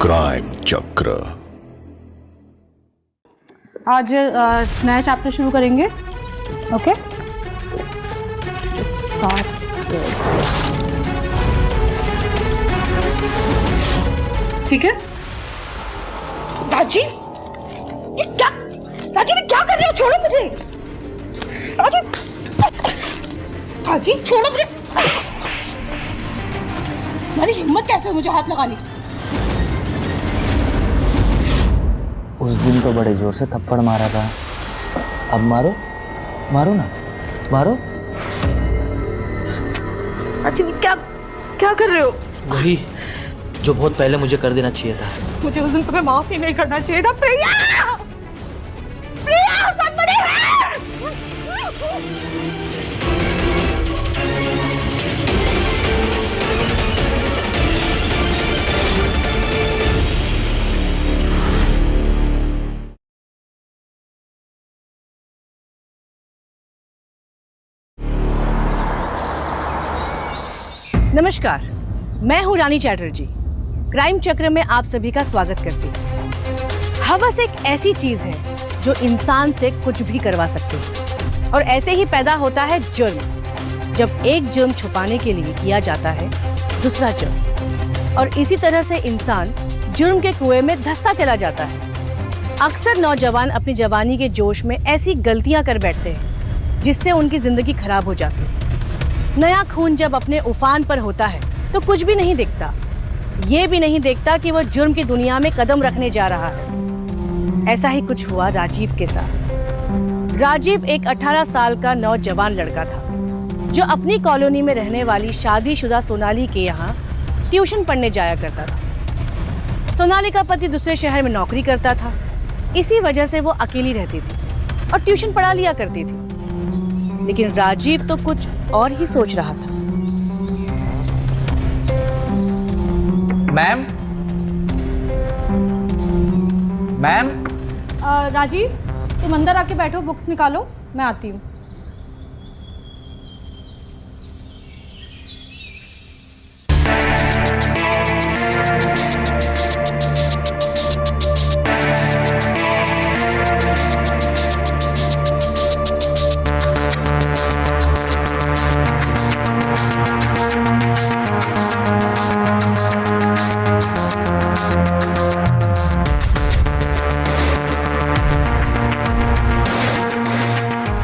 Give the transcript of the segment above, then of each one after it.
Crime चक्र। आज नया चैप्टर शुरू करेंगे। Okay, start. ठीक है। राजीव, ये क्या? राजीव, ये क्या कर रहे हो? छोड़ो मुझे। राजीव, राजीव छोड़ो मुझे। तुम्हारी हिम्मत कैसे है मुझे हाथ लगाने की? उस दिन तो बड़े जोर से थप्पड़ मारा था, अब मारो, मारो ना, मारो। राजीव, क्या कर रहे हो? वही जो बहुत पहले मुझे कर देना चाहिए था। मुझे उस दिन तुम्हें माफ ही नहीं करना चाहिए था। Priya, Priya, somebody help! नमस्कार, मैं हूं रानी चैटर्जी। क्राइम चक्र में आप सभी का स्वागत करती हूं। हवस एक ऐसी चीज है जो इंसान से कुछ भी करवा सकती है, और ऐसे ही पैदा होता है जुर्म। जब एक जुर्म छुपाने के लिए किया जाता है दूसरा जुर्म, और इसी तरह से इंसान जुर्म के कुएं में धंसता चला जाता है। अक्सर नौजवान अपनी जवानी के जोश में ऐसी गलतियां कर बैठते हैं जिससे उनकी जिंदगी खराब हो जाती है। नया खून जब अपने उफान पर होता है तो कुछ भी नहीं दिखता, ये भी नहीं देखता कि वह जुर्म की दुनिया में कदम रखने जा रहा है। ऐसा ही कुछ हुआ राजीव के साथ। राजीव एक 18 साल का नौजवान लड़का था जो अपनी कॉलोनी में रहने वाली शादीशुदा सोनाली के यहाँ ट्यूशन पढ़ने जाया करता था। सोनाली का पति दूसरे शहर में नौकरी करता था, इसी वजह से वो अकेली रहती थी और ट्यूशन पढ़ा लिया करती थी। लेकिन राजीव तो कुछ और ही सोच रहा था। Ma'am, ma'am. राजीव, तुम अंदर आके बैठो, बुक्स निकालो, मैं आती हूँ।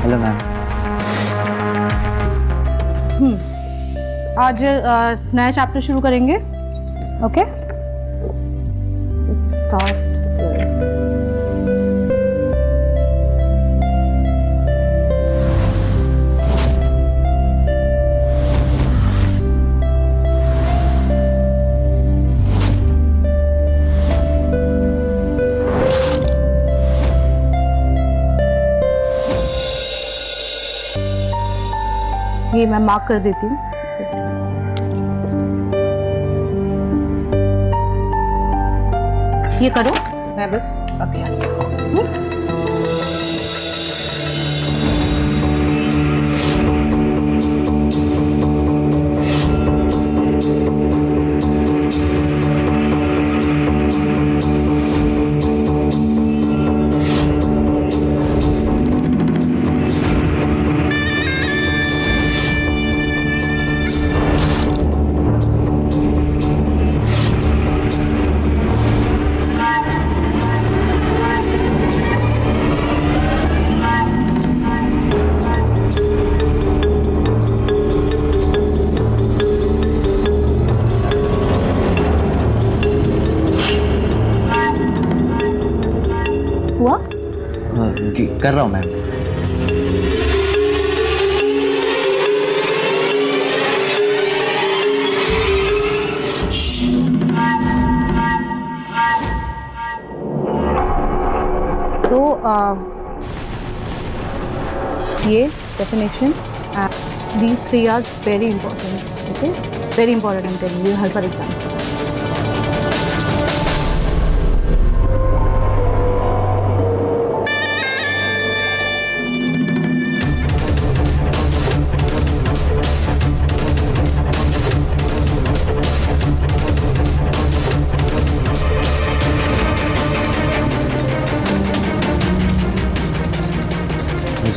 Hello ma'am. आज नया चैप्टर शुरू करेंगे। Okay, start. ये मैं मार्क कर देती हूँ। ये करो, मैं बस अभी आती हूँ। हुआ? जी कर रहा हूँ मैम। So, ये definition, these three are very important. Okay, very important. I'm telling you, her bar exam.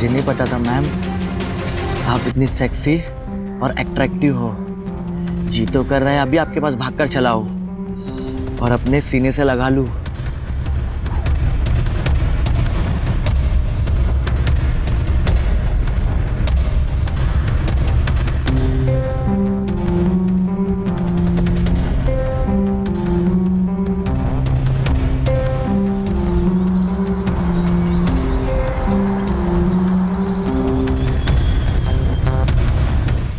मुझे नहीं पता था मैम, आप इतनी सेक्सी और अट्रैक्टिव हो। जी तो कर रहा है अभी आपके पास भागकर चलाओ और अपने सीने से लगा लूं।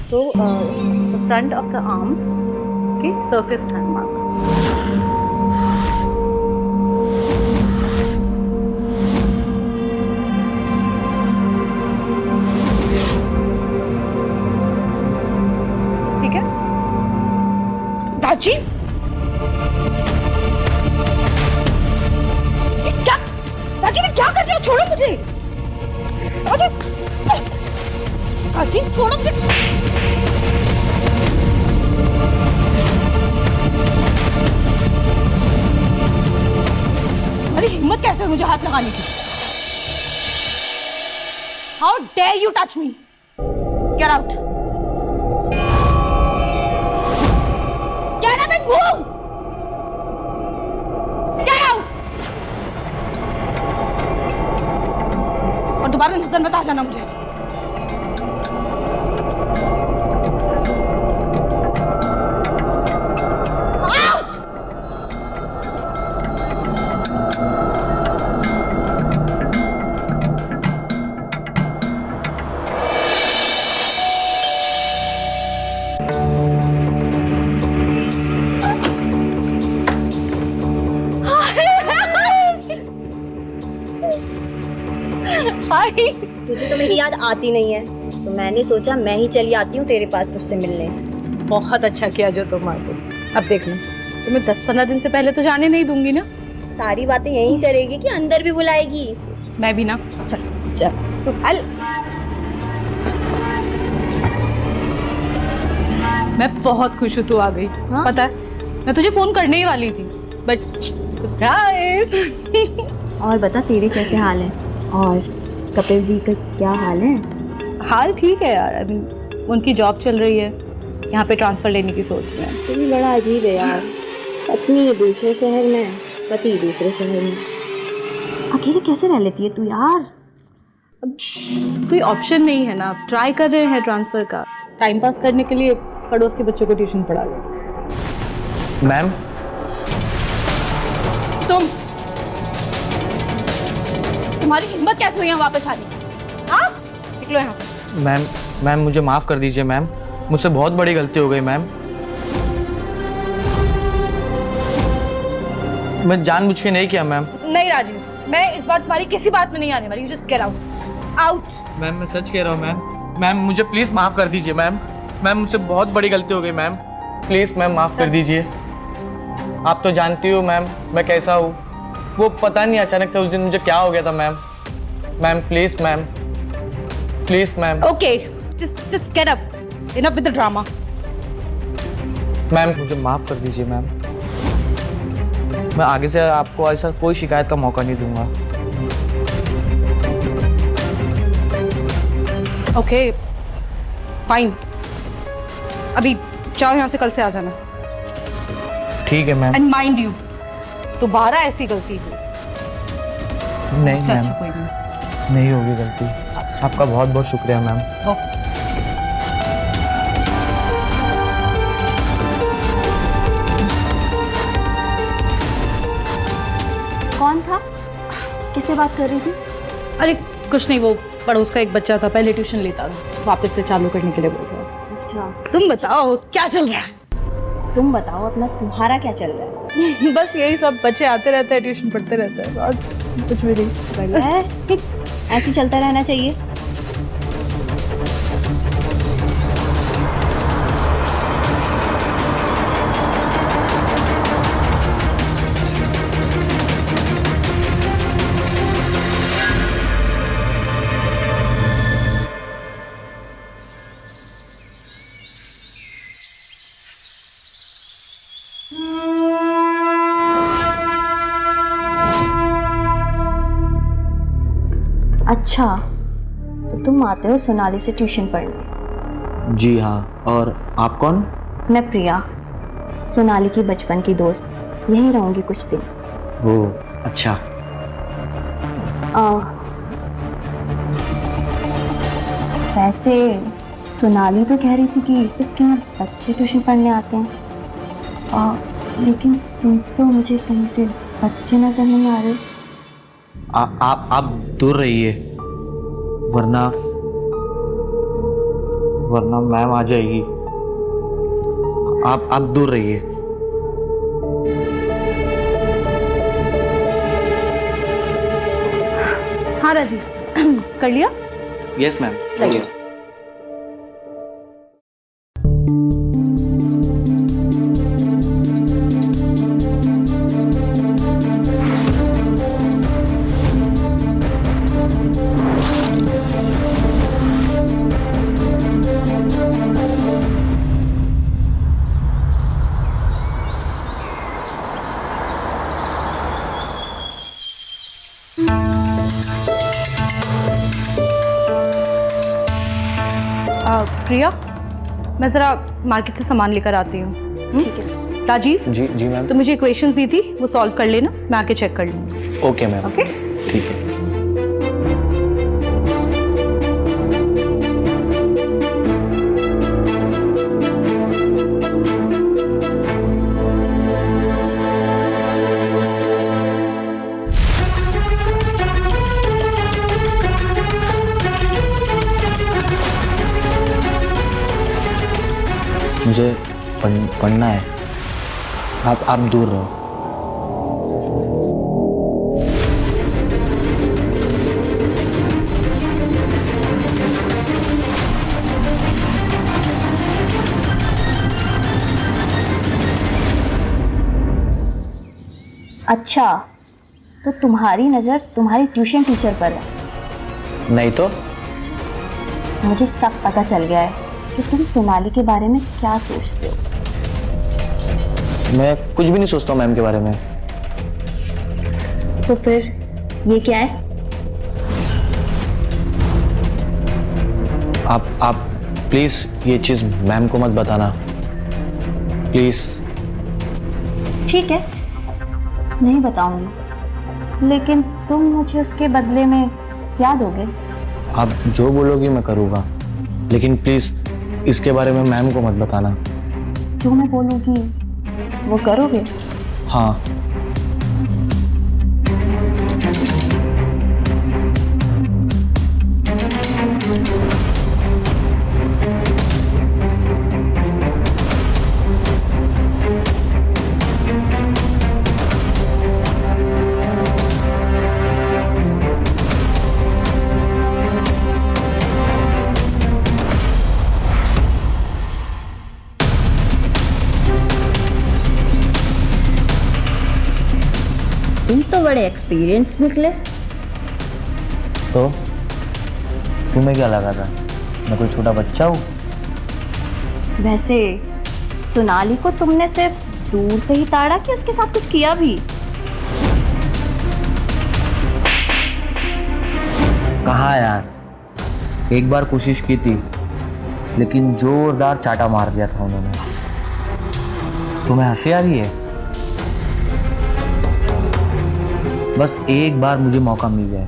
So, the front of the arm, okay, surface hand marks. ठीक है? राजीव, ये क्या? राजीव, ये क्या कर रहे हो? छोड़ो मुझे। राजीव, राजीव, छोड़ो मुझे। अरे हिम्मत कैसे है मुझे हाथ लगाने की? How dare you touch me? Get out! Get out and move! Get out! और दोबारा नजर मत आ जाना मुझे। तुझे तो मेरी याद आती नहीं है, तो मैंने सोचा मैं ही चली आती हूँ तेरे पास तुझसे मिलने। बहुत अच्छा किया जो तुम आ गई। अब देख लो, तुम्हें 10-15 दिन से पहले तो जाने नहीं दूंगी ना। सारी बातें यहीं करेगी कि अंदर भी बुलाएगी? मैं भी ना। चल चल चल। मैं बहुत खुश हूँ तू आ गई। हाँ? पता है मैं तुझे फोन करने ही वाली थी, बट सरप्राइज। और बता तेरे कैसे हाल है, और कपिल जी का क्या हाल है? हाल ठीक है यार, अभी उनकी जॉब चल रही है, यहाँ पे ट्रांसफर लेने की सोच रहे हैं। तो भी बड़ा अजीब है यार, पत्नी दूसरे शहर में, पति दूसरे शहर में, अकेले कैसे रह लेती है तू यार? अब कोई ऑप्शन नहीं है ना, अब ट्राई कर रहे हैं ट्रांसफर का। टाइम पास करने के लिए पड़ोस के बच्चों को ट्यूशन पढ़ा लो। मैम, तुम्हारी हिम्मत कैसे हुई यहाँ वापस आने? हाँ, निकलो यहाँ से। मैम मुझे माफ़ कर दीजिए मैम, मुझसे बहुत बड़ी गलती हो गई मैम। मैं जानबूझ के नहीं किया मैम। नहीं राजीव, मैं इस बार तुम्हारी किसी बात में नहीं आने वाली। You just get out, out. Ma'am मैं सच कह रहा हूँ मैम। मैम मुझे प्लीज़ माफ़ कर दीजिए मैम। मैम मुझसे बहुत बड़ी गलती हो गई मैम, प्लीज़ मैम माफ़ कर दीजिए। आप तो जानती हो मैम मैं कैसा हूँ। वो पता नहीं अचानक से उस दिन मुझे क्या हो गया था ma'am. Ma'am please ma'am, please ma'am. Okay, just get up. Enough with the drama. Ma'am मुझे माफ़ कर दीजिए मैम। मैं आगे से आपको ऐसा कोई शिकायत का मौका नहीं दूंगा। Okay, fine. अभी जाओ यहाँ से, कल से आ जाना। ठीक है मैम। एंड माइंड यू, दोबारा ऐसी गलती हुई नहीं इससे अच्छा मैम, कोई नहीं। नहीं होगी गलती। आपका बहुत बहुत शुक्रिया मैम। तो कौन था, किससे बात कर रही थी? अरे कुछ नहीं, वो पड़ोस का एक बच्चा था, पहले ट्यूशन लेता था, वापस से चालू करने के लिए बोल रहा था। अच्छा, तुम बताओ क्या चल रहा है? तुम बताओ अपना, तुम्हारा क्या चल रहा है? बस यही सब, बच्चे आते रहते हैं, ट्यूशन पढ़ते रहते हैं, और कुछ भी नहीं। बढ़िया है, ऐसे चलता रहना चाहिए। अच्छा, तुम आते हो सोनाली से ट्यूशन पढ़ने? जी हाँ, और आप कौन? मैं प्रिया, सोनाली की बचपन की दोस्त। यहीं रहूंगी कुछ दिन। ओह अच्छा। वैसे सोनाली तो कह रही थी कि इसके यहाँ बच्चे ट्यूशन पढ़ने आते हैं, लेकिन तुम तो मुझे कहीं से बच्चे नजर नहीं आ रहे। आप दूर रहिए, वरना मैम आ जाएगी। आप दूर रहिए। हाँ राजीव, कर लिया? Yes ma'am. प्रिया, मैं ज़रा मार्केट से सामान लेकर आती हूँ। ठीक है। राजीव, जी मैम। तो मुझे इक्वेशंस दी थी, वो सॉल्व कर लेना, मैं आके चेक कर लूँगी। Okay ma'am. ओके, ठीक है। मुझे पढ़ना है। आप दूर रहो। अच्छा, तो तुम्हारी नज़र तुम्हारी ट्यूशन टीचर पर है? नहीं तो? मुझे सब पता चल गया है कि तुम सोनाली के बारे में क्या सोचते हो। मैं कुछ भी नहीं सोचता हूँ मैम के बारे में। तो फिर ये क्या है? आप प्लीज ये चीज मैम को मत बताना, प्लीज। ठीक है, नहीं बताऊंगी, लेकिन तुम मुझे उसके बदले में क्या दोगे? आप जो बोलोगी मैं करूँगा, लेकिन प्लीज इसके बारे में मैम को मत बताना। जो मैं बोलूंगी वो करोगे? हाँ। तुम तो बड़े एक्सपीरियंस निकले। तो तुम्हें क्या लगा था मैं कोई छोटा बच्चा हूँ? वैसे सोनाली को तुमने सिर्फ दूर से ही ताड़ा कि उसके साथ कुछ किया भी? कहाँ यार, एक बार कोशिश की थी, लेकिन जोरदार चाटा मार दिया था उन्होंने। तुम्हें हंसी आ रही है? बस एक बार मुझे मौका मिल जाए,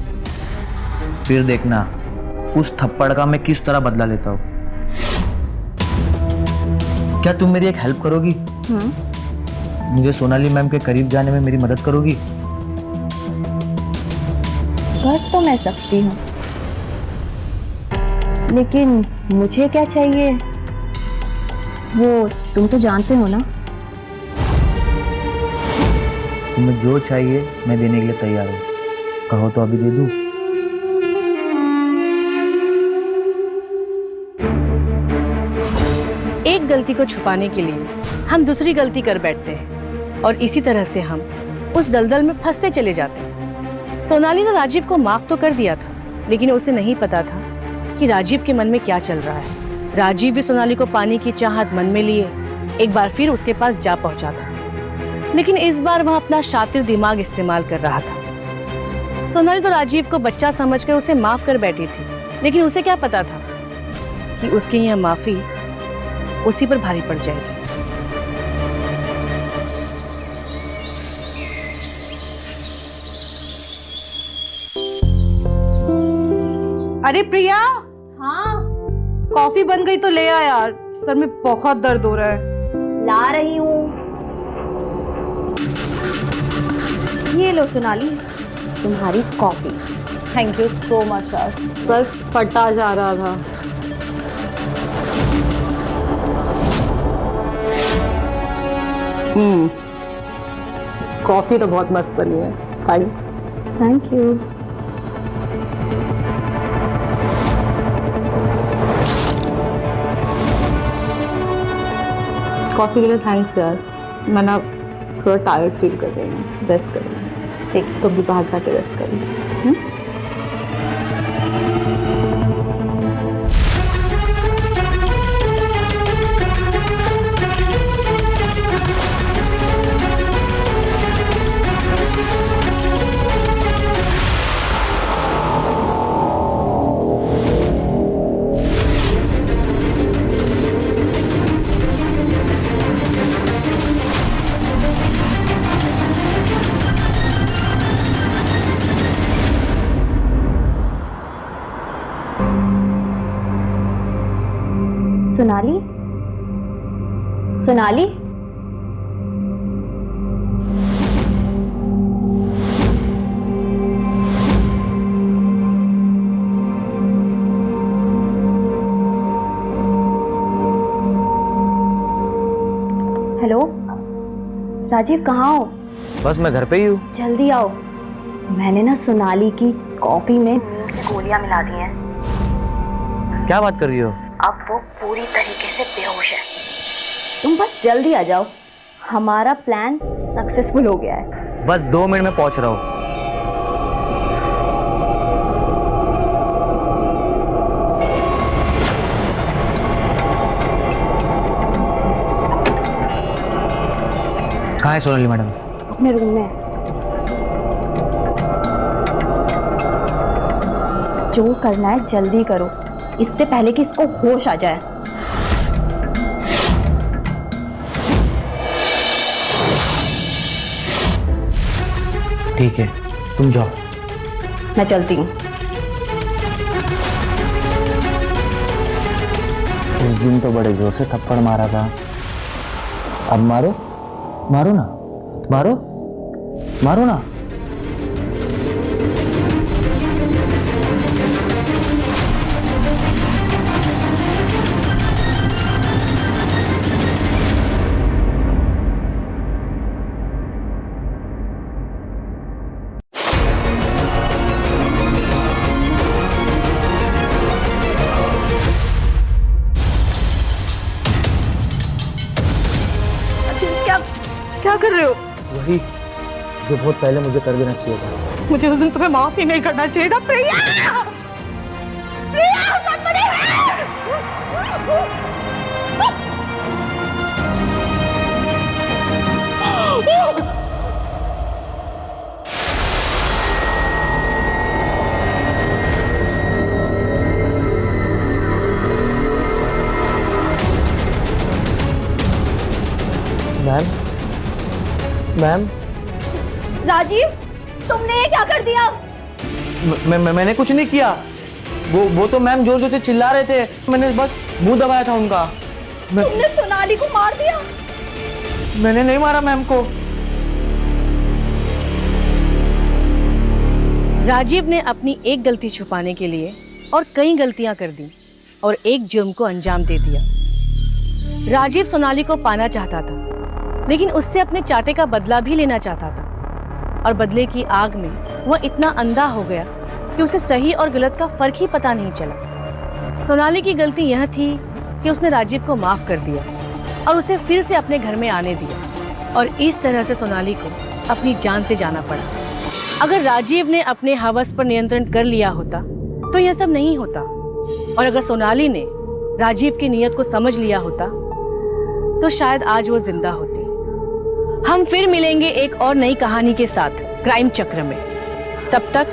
फिर देखना उस थप्पड़ का मैं किस तरह बदला लेता हूँ। क्या तुम मेरी एक हेल्प करोगी? मुझे सोनाली मैम के करीब जाने में मेरी मदद करोगी? कर तो मैं सकती हूँ, लेकिन मुझे क्या चाहिए वो तुम तो जानते हो ना। तुम्हें जो चाहिए मैं देने के लिए तैयार हूँ, कहो तो अभी दे दूँ। एक गलती को छुपाने के लिए हम दूसरी गलती कर बैठते हैं और इसी तरह से हम उस दलदल में फंसते चले जाते हैं। सोनाली ने राजीव को माफ तो कर दिया था, लेकिन उसे नहीं पता था कि राजीव के मन में क्या चल रहा है। राजीव भी सोनाली को पाने की चाहत मन में लिए एक बार फिर उसके पास जा पहुंचा था, लेकिन इस बार वह अपना शातिर दिमाग इस्तेमाल कर रहा था। सोनाली तो राजीव को बच्चा समझकर उसे माफ कर बैठी थी, लेकिन उसे क्या पता था कि उसकी यह माफी उसी पर भारी पड़ जाएगी। अरे प्रिया, हाँ कॉफी बन गई तो ले आ यार, सर में बहुत दर्द हो रहा है। ला रही हूँ। ये लो सोनाली, तुम्हारी coffee. Thank you so much यार, सर फटा जा रहा था। कॉफी तो बहुत मस्त बनी है, थैंक्स। Thank you. कॉफी के लिए थैंक्स यार, मैं ना थोड़ा टायर्ड फील कर रही हूँ, रेस्ट कर रही हूँ। ठीक, तुम भी बाहर जाके रेस्ट करो। सोनाली, सोनाली, हेलो राजीव, कहाँ हो? बस मैं घर पे ही हूँ। जल्दी आओ, मैंने ना सोनाली की कॉफी में गोलियां मिला दी हैं। क्या बात कर रही हो? अब वो पूरी तरीके से बेहोश है। तुम बस जल्दी आ जाओ, हमारा प्लान सक्सेसफुल हो गया है। बस 2 मिनट में पहुंच रहा हूँ। कहाँ है सोनाली मैडम? अपने रूम में। जो करना है जल्दी करो, इससे पहले कि इसको होश आ जाए। ठीक है, तुम जाओ। मैं चलती हूँ। उस दिन तो बड़े जोर से थप्पड़ मारा था, अब मारो, मारो ना, मारो, मारो ना। क्या कर रहे हो? वही जो बहुत पहले मुझे कर देना चाहिए था। मुझे उस दिन तुम्हें माफ ही नहीं करना चाहिए था। Priya, Priya, somebody help! Ma'am, ma'am, Rajeev, तुमने ये क्या कर दिया? मैंने कुछ नहीं किया। वो तो मैम जोर जोर से चिल्ला रहे थे, मैंने बस मुंह दबाया था उनका। तुमने सोनाली को मार दिया? मैंने नहीं मारा मैम को। राजीव ने अपनी एक गलती छुपाने के लिए और कई गलतियां कर दी और एक जुर्म को अंजाम दे दिया। राजीव सोनाली को पाना चाहता था, लेकिन उससे अपने चाटे का बदला भी लेना चाहता था, और बदले की आग में वह इतना अंधा हो गया कि उसे सही और गलत का फर्क ही पता नहीं चला। सोनाली की गलती यह थी कि उसने राजीव को माफ कर दिया और उसे फिर से अपने घर में आने दिया, और इस तरह से सोनाली को अपनी जान से जाना पड़ा। अगर राजीव ने अपने हवस पर नियंत्रण कर लिया होता तो यह सब नहीं होता, और अगर सोनाली ने राजीव की नीयत को समझ लिया होता तो शायद आज वो जिंदा होती। हम फिर मिलेंगे एक और नई कहानी के साथ क्राइम चक्र में। तब तक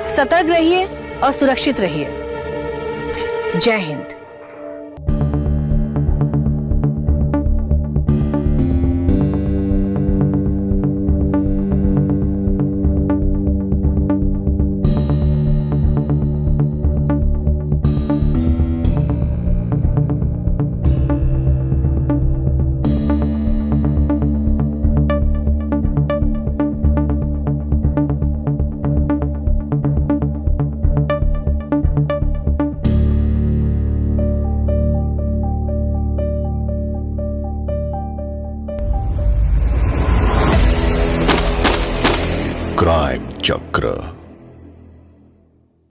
सतर्क रहिए और सुरक्षित रहिए। जय हिंद। क्राइम चक्र।